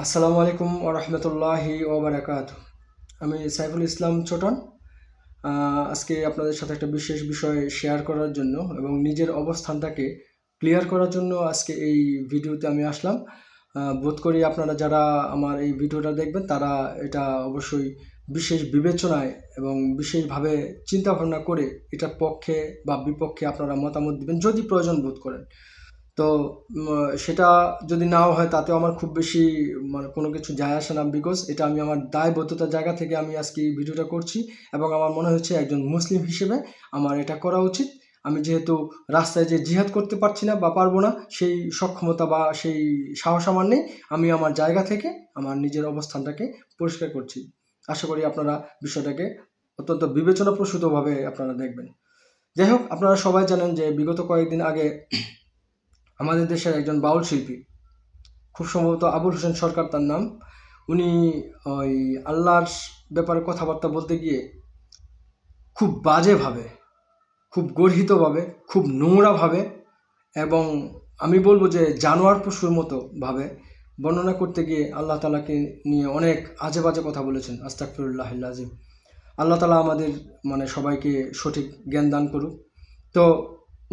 আসসালামু আলাইকুম ওরহমতুল্লাহি ওবারাকাত। আমি সাইফুল ইসলাম ছোটন। আজকে আপনাদের সাথে একটা বিশেষ বিষয় শেয়ার করার জন্য এবং নিজের অবস্থানটাকে ক্লিয়ার করার জন্য আজকে এই ভিডিওতে আমি আসলাম। বোধ করি আপনারা যারা আমার এই ভিডিওটা দেখবেন তারা এটা অবশ্যই বিশেষ বিবেচনায় এবং বিশেষভাবে চিন্তা ভাবনা করে এটার পক্ষে বা বিপক্ষে আপনারা মতামত দিবেন যদি প্রয়োজন বোধ করেন। তো সেটা যদি নাও হয় তাতেও আমার খুব বেশি মানে কোনো কিছু যায় আসে না, বিকজ এটা আমি আমার দায়বদ্ধতার জায়গা থেকে আমি আজকে এই ভিডিওটা করছি এবং আমার মনে হচ্ছে একজন মুসলিম হিসেবে আমার এটা করা উচিত। আমি যেহেতু রাস্তায় যে জিহাদ করতে পারছি না বা পারবো না, সেই সক্ষমতা বা সেই সাহস আমার নেই। আমি আমার জায়গা থেকে আমার নিজের অবস্থানটাকে পরিষ্কার করছি। আশা করি আপনারা বিষয়টাকে অত্যন্ত বিবেচনাপ্রসূতভাবে আপনারা দেখবেন। যাই হোক, আপনারা সবাই জানেন যে বিগত কয়েকদিন আগে আমাদের দেশের একজন বাউল শিল্পী, খুব সম্ভবত আবুল হোসেন সরকার তার নাম, উনি ওই আল্লাহর ব্যাপারে কথাবার্তা বলতে গিয়ে খুব বাজেভাবে, খুব গর্হিতভাবে, খুব নোংরাভাবে এবং আমি বলবো যে জানোয়ার পশুর মতো ভাবে বর্ণনা করতে গিয়ে আল্লাহ তালাকে নিয়ে অনেক আজে বাজে কথা বলেছেন। আস্তাগফিরুল্লাহিল আযীম। আল্লাহ তালা আমাদের মানে সবাইকে সঠিক জ্ঞান দান করুক। তো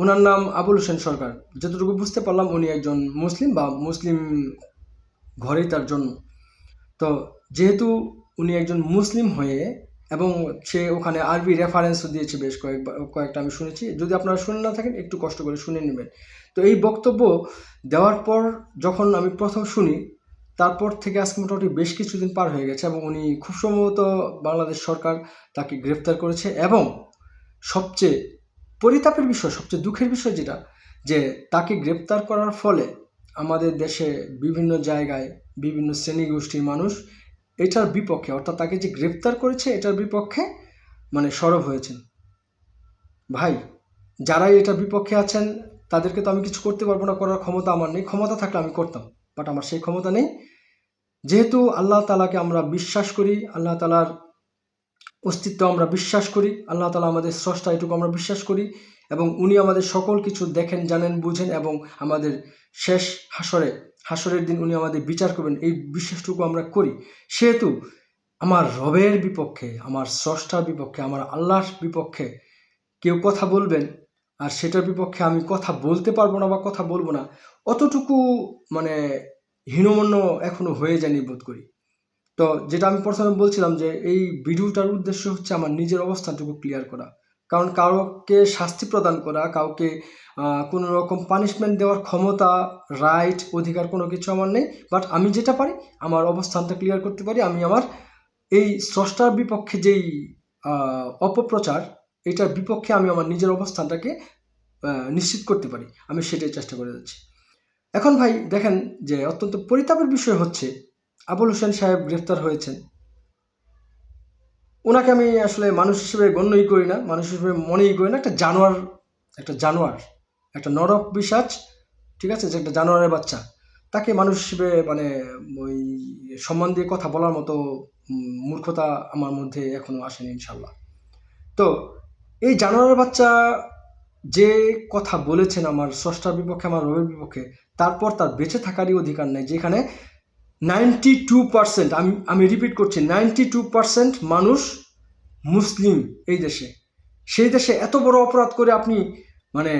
ওনার নাম আবুল হোসেন সরকার। যতটুকু বুঝতে পারলাম উনি একজন মুসলিম বা মুসলিম ঘরেই তার জন্ম। তো যেহেতু উনি একজন মুসলিম হয়ে এবং সে ওখানে আরবি রেফারেন্সও দিয়েছে বেশ কয়েকটা আমি শুনেছি। যদি আপনারা শুনে না থাকেন একটু কষ্ট করে শুনে নেবেন। তো এই বক্তব্য দেওয়ার পর যখন আমি প্রথম শুনি, তারপর থেকে আজকে মোটামুটি বেশ কিছুদিন পার হয়ে গেছে এবং উনি খুব সম্ভবত বাংলাদেশ সরকার তাকে গ্রেফতার করেছে। এবং সবচেয়ে পরিতাপের বিষয়, সবচেয়ে দুঃখের বিষয় যেটা, যে তাকে গ্রেপ্তার করার ফলে আমাদের দেশে বিভিন্ন জায়গায় বিভিন্ন শ্রেণী গোষ্ঠীর মানুষ এটার বিপক্ষে, অর্থাৎ তাকে যে গ্রেপ্তার করেছে এটার বিপক্ষে মানে সরব হয়েছেন। ভাই, যারাই এটার বিপক্ষে আছেন তাদেরকে তো আমি কিছু করতে পারবো না, করার ক্ষমতা আমার নেই। ক্ষমতা থাকলে আমি করতাম, বাট আমার সেই ক্ষমতা নেই। যেহেতু আল্লাহ তালাকে আমরা বিশ্বাস করি, আল্লাহ তালার অস্তিত্ব আমরা বিশ্বাস করি, আল্লাহ তালা আমাদের স্রষ্টা এটুকু আমরা বিশ্বাস করি এবং উনি আমাদের সকল কিছু দেখেন, জানেন, বুঝেন এবং আমাদের শেষ হাসরের দিন উনি আমাদের বিচার করবেন, এই বিশ্বাসটুকু আমরা করি। সেহেতু আমার রবের বিপক্ষে, আমার স্রষ্টার বিপক্ষে, আমার আল্লাহর বিপক্ষে কেউ কথা বলবেন আর সেটার বিপক্ষে আমি কথা বলতে পারবো না বা কথা বলবো না, অতটুকু মানে হীনমন্য এখনো হয়ে যায়নি বোধ করি। তো যেটা আমি প্রথমে বলছিলাম যে এই ভিডিওটার উদ্দেশ্য হচ্ছে আমার নিজের অবস্থানটুকু ক্লিয়ার করা। কারণ কাউকে শাস্তি প্রদান করা, কাউকে কোনো রকম পানিশমেন্ট দেওয়ার ক্ষমতা, রাইট, অধিকার কোনো কিছু আমার নেই। বাট আমি যেটা পারি আমার অবস্থানটা ক্লিয়ার করতে পারি। আমি আমার এই স্রষ্টার বিপক্ষে যেই অপপ্রচার, এটার বিপক্ষে আমি আমার নিজের অবস্থানটাকে নিশ্চিত করতে পারি। আমি সেটাই চেষ্টা করে যাচ্ছি। এখন ভাই দেখেন যে অত্যন্ত পরিতাপের বিষয় হচ্ছে আবুল হোসেন সাহেব গ্রেফতার হয়েছেন। ওনাকে আমি আসলে মানুষ হিসেবে গণ্যই করি না, মানুষ হিসেবে মনেই করি না। একটা জানোয়ার, একটা জানোয়ার, একটা নরক পিশাচ, ঠিক আছে, যে একটা জানোয়ারের বাচ্চা, তাকে মানুষ হিসেবে মানে ওই সম্মান দিয়ে কথা বলার মতো মূর্খতা আমার মধ্যে এখনো আসেনি ইনশাল্লাহ। তো এই জানোয়ারের বাচ্চা যে কথা বলেছেন আমার স্রষ্টার বিপক্ষে, আমার রবের বিপক্ষে, তারপর তার বেঁচে থাকারই অধিকার নেই। যেখানে 92%, আমি রিপিট করছি, 92% মানুষ মুসলিম এই দেশে, সেই দেশে এত বড় অপরাধ করে আপনি মানে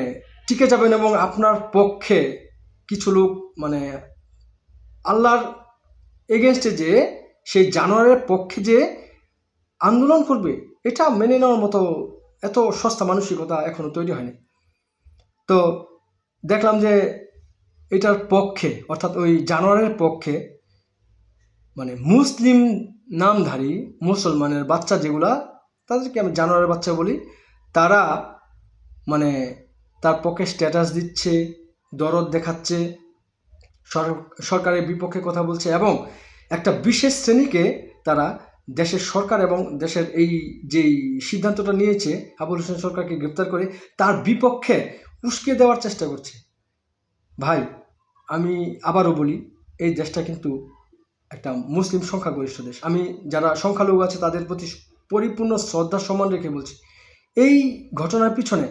টিকে যাবেন এবং আপনার পক্ষে কিছু লোক মানে আল্লাহর এগেনস্টে যে সেই জানোয়ারের পক্ষে যে আন্দোলন করবে, এটা মেনে নেওয়ার মতো এত সস্তা মানসিকতা এখনো তৈরি হয়নি। তো দেখলাম যে এটার পক্ষে, অর্থাৎ ওই জানোয়ারের পক্ষে মানে মুসলিম নামধারী মুসলমানের বাচ্চা যেগুলা, তাদেরকে আমি জানোয়ারের বাচ্চা বলি, তারা মানে তার পক্ষে স্ট্যাটাস দিচ্ছে, দরদ দেখাচ্ছে, সরকারের বিপক্ষে কথা বলছে এবং একটা বিশেষ শ্রেণীকে তারা দেশের সরকার এবং দেশের এই যেই সিদ্ধান্তটা নিয়েছে আবুল হোসেন সরকারকে গ্রেপ্তার করে তার বিপক্ষে উস্কে দেওয়ার চেষ্টা করছে। ভাই, আমি আবারও বলি, এই দেশটা কিন্তু একটা মুসলিম সংখ্যাগরিষ্ঠ দেশ। আমি যারা সংখ্যালঘু আছে তাদের প্রতি পরিপূর্ণ শ্রদ্ধা সম্মান রেখে বলছি, এই ঘটনার পিছনে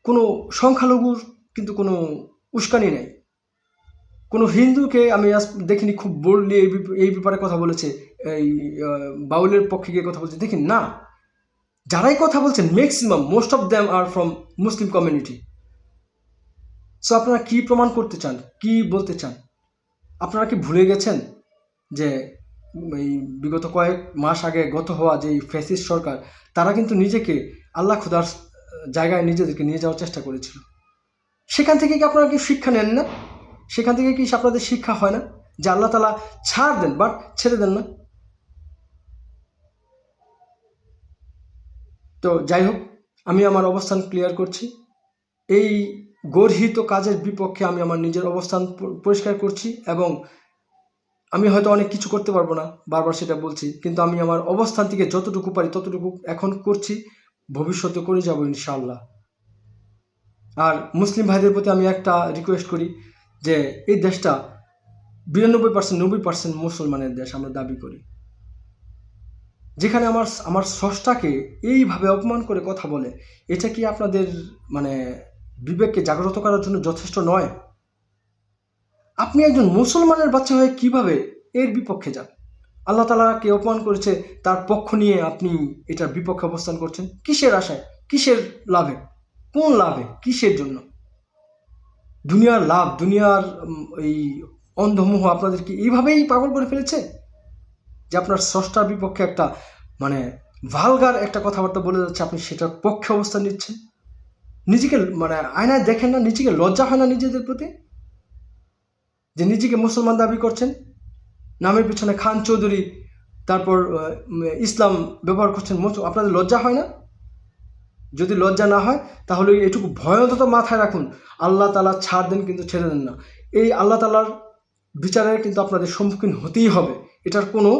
কোনো সংখ্যালঘুর কিন্তু কোনো উস্কানি নেই। কোনো হিন্দুকে আমি আজ দেখিনি খুব বোল্ডলি এই ব্যাপারে কথা বলেছে, এই বাউলের পক্ষে গিয়ে কথা বলছে দেখিনি না। যারাই কথা বলছেন maximum most of them are from Muslim community. So আপনারা কি প্রমাণ করতে চান, কি বলতে চান? আপনারা কি ভুলে গেছেন যে এই বিগত কয়েক মাস আগে গত হওয়া যে ফ্যাসিস্ট সরকার, তারা কিন্তু নিজেকে আল্লাহ খুদার জায়গায় নিজেদেরকে নিয়ে যাওয়ার চেষ্টা করেছিল। সেখান থেকে কি আপনারা কি শিক্ষা নেন না? সেখান থেকে কি আপনাদের শিক্ষা হয় না যে আল্লাহ তাআলা ছাড় দেন বাট ছেড়ে দেন না? তো যাই হোক, আমি আমার অবস্থান ক্লিয়ার করছি। এই গর্হিত কাজের বিপক্ষে আমি আমার নিজের অবস্থান পরিষ্কার করছি, এবং আমি হয়তো অনেক কিছু করতে পারবো না, বারবার সেটা বলছি, কিন্তু আমি আমার অবস্থান থেকে যতটুকু পারি ততটুকু এখন করছি, ভবিষ্যতে করে যাব ইনশাআল্লাহ। আর মুসলিম ভাইদের প্রতি আমি একটা রিকোয়েস্ট করি যে এই দেশটা 90% মুসলমানের দেশ আমরা দাবি করি। যেখানে আমার স্রষ্টাকে এইভাবে অপমান করে কথা বলে, এটা কি আপনাদের মানে বিবেককে জাগ্রত করার জন্য যথেষ্ট নয়? আপনি একজন মুসলমানের বাচ্চা হয়ে কিভাবে এর বিপক্ষে যান? আল্লাহ তাআলাকে অপমান করেছে, তার পক্ষ নিয়ে আপনি এটার বিপক্ষে অবস্থান করছেন কিসের আশায়, কিসের লাভে, কোন লাভে, কিসের জন্য? দুনিয়ার লাভ, দুনিয়ার এই অন্ধমোহ আপনাদেরকে এইভাবেই পাগল করে ফেলেছে যে আপনার স্রষ্টার বিপক্ষে একটা মানে ভালগার একটা কথাবার্তা বলে যাচ্ছে, আপনি সেটার পক্ষে অবস্থান নিচ্ছেন। নিজেকে মানে আয়নায় দেখেন না? নিজেকে লজ্জা হয় না নিজেদের প্রতি যে নিজেকে মুসলমান দাবি করছেন? নামের পিছনে খান চৌধুরী, তারপর ইসলাম ব্যবহার করছেন, আপনাদের লজ্জা হয় না? যদি লজ্জা না হয় তাহলে এটুকু ভয় অন্তত মাথায় রাখুন, আল্লাহ তাআলা ছাড় দেন কিন্তু ছেড়ে দেন না। এই আল্লাহ তাআলার বিচারের কিন্তু আপনাদের সম্মুখীন হতেই হবে, এটার কোনো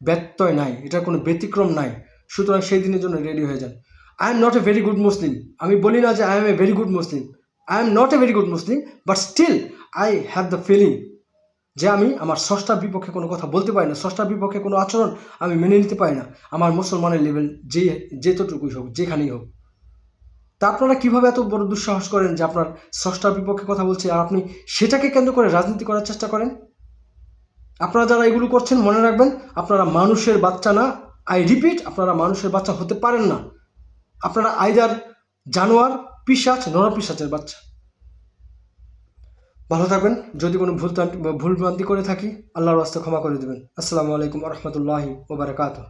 ব্যত্যয় নাই, এটার কোনো ব্যতিক্রম নাই। সুতরাং সেই দিনের জন্য রেডি হয়ে যান। I am not a very good Muslim, আমি বলি না যে I am a very good Muslim, I am not a very good Muslim, but still I have the feeling যে আমি আমার স্রষ্টার বিপক্ষে কোনো কথা বলতে পারি না, স্রষ্টার বিপক্ষে কোনো আচরণ আমি মেনে নিতে পারি না, আমার মুসলমানের লেভেল যেতটুকুই হোক, যেখানেই হোক। তা আপনারা কীভাবে এত বড় দুঃসাহস করেন যে আপনার স্রষ্টার বিপক্ষে কথা বলছে, আর আপনি সেটাকে কেন্দ্র করে রাজনীতি করার চেষ্টা করেন? আপনারা যারা এগুলো করছেন মনে রাখবেন, আপনারা মানুষের বাচ্চা না। আই রিপিট, আপনারা মানুষের বাচ্চা হতে পারেন না। আপনারা আইদার জানোয়ার, পিশাচ, নরপিশাচের বাচ্চা। ভালো থাকবেন। যদি কোনো ভুলভ্রান্তি করে থাকি আল্লাহর রাস্তায় ক্ষমা করে দেবেন। আসসালামু আলাইকুম ওয়া রাহমাতুল্লাহি ওয়া বারাকাতুহু।